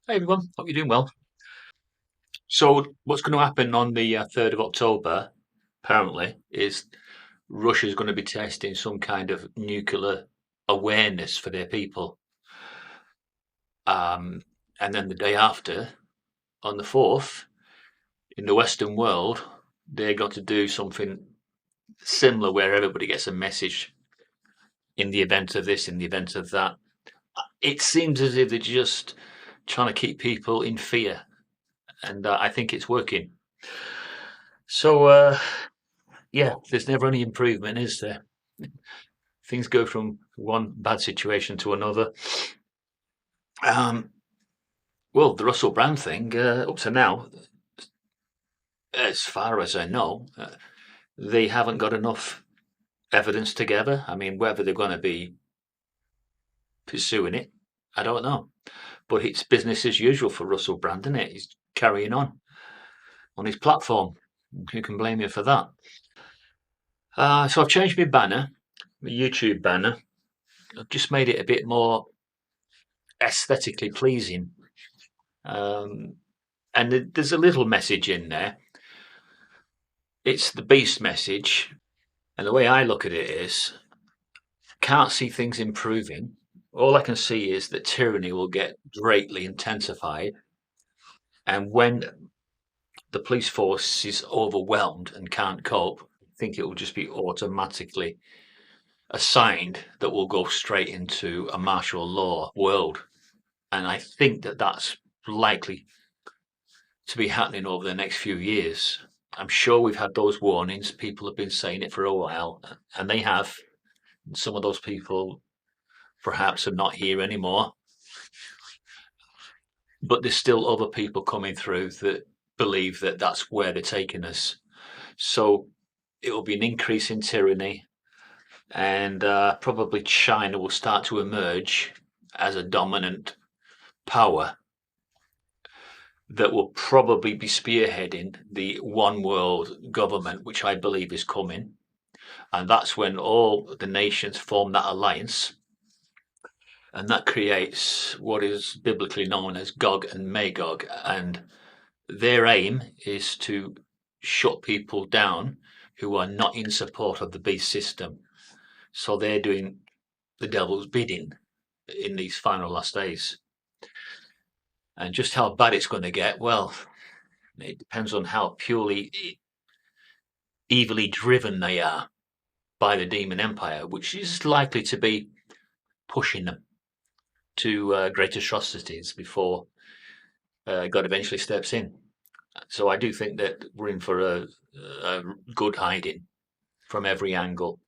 Hey everyone, hope you're doing well. So, what's going to happen on the 3rd of October, apparently, is Russia's going to be testing some kind of nuclear awareness for their people. Um, and then the day after, on the 4th, in the Western world, they're going to do something similar where everybody gets a message in the event of this, in the event of that. It seems as if they're just trying to keep people in fear, and I think it's working. So, yeah, there's never any improvement, is there? Things go from one bad situation to another. Um, well, the Russell Brand thing, up to now, as far as I know, they haven't got enough evidence together. I mean, whether they're going to be pursuing it, I don't know. But it's business as usual for Russell Brand, isn't it? He's carrying on his platform. Who can blame you for that? So I've changed my banner, my YouTube banner. I've just made it a bit more aesthetically pleasing. Um, and there's a little message in there. It's the beast message. And the way I look at it is, can't see things improving. All I can see is that tyranny will get greatly intensified. And when the police force is overwhelmed and can't cope, I think it will just be automatically assigned that we'll go straight into a martial law world. And I think that that's likely to be happening over the next few years. I'm sure we've had those warnings. People have been saying it for a while, and they have. Some of those people perhaps are not here anymore, but there's still other people coming through that believe that that's where they're taking us. So it will be an increase in tyranny, and probably China will start to emerge as a dominant power that will probably be spearheading the one world government, which I believe is coming. And that's when all the nations form that alliance. And that creates what is biblically known as Gog and Magog. And their aim is to shut people down who are not in support of the beast system. So they're doing the devil's bidding in these final last days. And just how bad it's going to get, well, it depends on how purely evilly driven they are by the demon empire, which is likely to be pushing them to great atrocities before God eventually steps in. So I do think that we're in for a good hiding from every angle.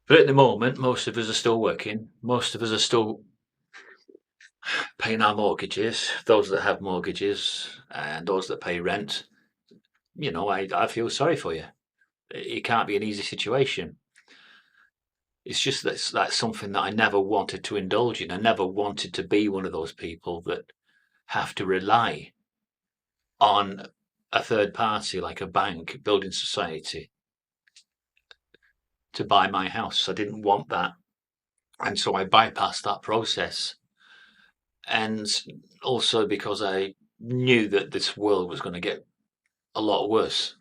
But at the moment, most of us are still working. Most of us are still paying our mortgages, those that have mortgages and those that pay rent. I feel sorry for you. It can't be an easy situation. It's just that's something that I never wanted to indulge in. I never wanted to be one of those people that have to rely on a third party like a bank, building society, to buy my house. I didn't want that. And so I bypassed that process. And also because I knew that this world was going to get a lot worse.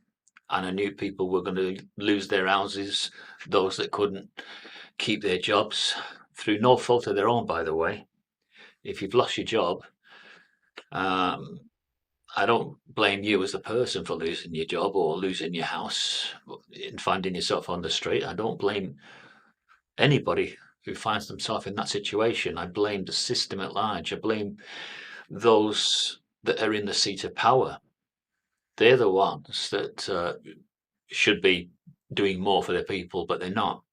And I knew people were going to lose their houses, those that couldn't keep their jobs through no fault of their own, by the way. If you've lost your job, um, I don't blame you as a person for losing your job or losing your house and finding yourself on the street. I don't blame anybody who finds themselves in that situation. I blame the system at large. I blame those that are in the seat of power. They're the ones that should be doing more for their people, but they're not.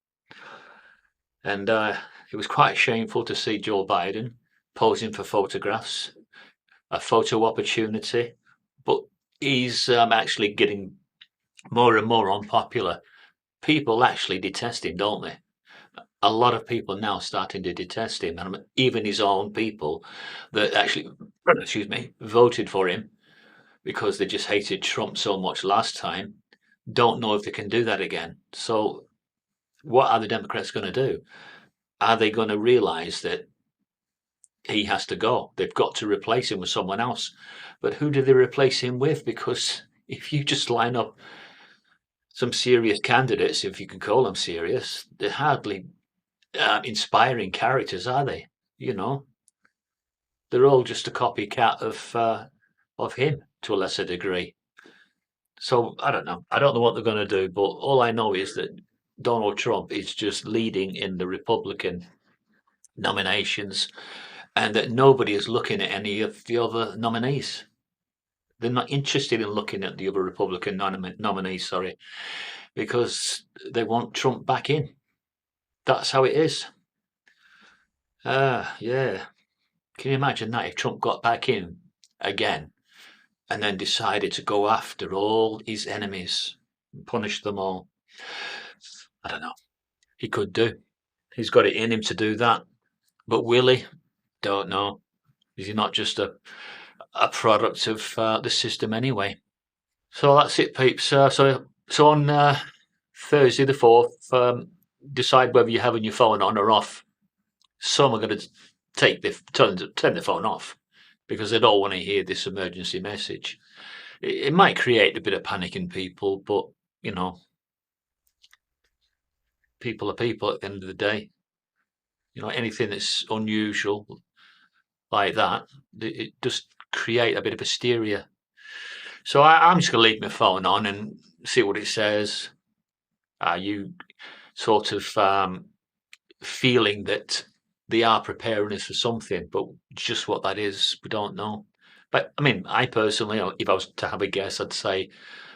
And it was quite shameful to see Joe Biden posing for photographs, a photo opportunity, but he's actually getting more and more unpopular. People actually detest him, don't they? A lot of people now starting to detest him, and even his own people that actually, excuse me, voted for him because they just hated Trump so much last time, don't know if they can do that again. So, what are the Democrats going to do? Are they going to realize that he has to go. They've got to replace him with someone else. But who do they replace him with? Because if you just line up some serious candidates, if you can call them serious, they're hardly inspiring characters, are they? You know, they're all just a copycat of him to a lesser degree. So I don't know. I don't know what they're going to do, but all I know is that Donald Trump is just leading in the Republican nominations, and that nobody is looking at any of the other nominees. They're not interested in looking at the other Republican nominees, sorry, because they want Trump back in. That's how it is. Yeah. Can you imagine that if Trump got back in again and then decided to go after all his enemies and punish them all? I don't know. He could do. He's got it in him to do that. But will he? Don't know. Is he not just a product of the system anyway? So that's it, peeps. So on Thursday the 4th, decide whether you're having your phone on or off. Some are going to turn the phone off because they don't want to hear this emergency message. It might create a bit of panic in people, but you know, people are people at the end of the day. You know, anything that's unusual like that, it just create a bit of hysteria. So I'm just going to leave my phone on and see what it says. Are you sort of feeling that they are preparing us for something, but just what that is, we don't know. But I mean, I personally, if I was to have a guess, I'd say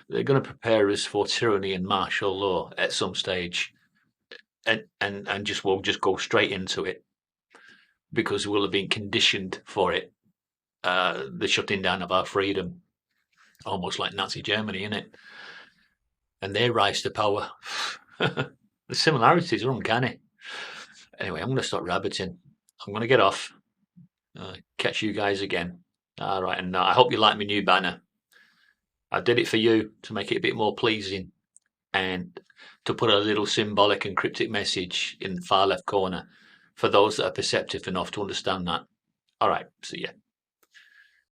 they're going to prepare us for tyranny and martial law at some stage, and just we'll just go straight into it because we'll have been conditioned for it. The shutting down of our freedom, almost like Nazi Germany, isn't it? And their rise to power. The similarities are uncanny. Anyway, I'm going to stop rabbiting. I'm going to get off. Catch you guys again. All right, and I hope you like my new banner. I did it for you to make it a bit more pleasing and to put a little symbolic and cryptic message in the far left corner for those that are perceptive enough to understand that. All right, see ya.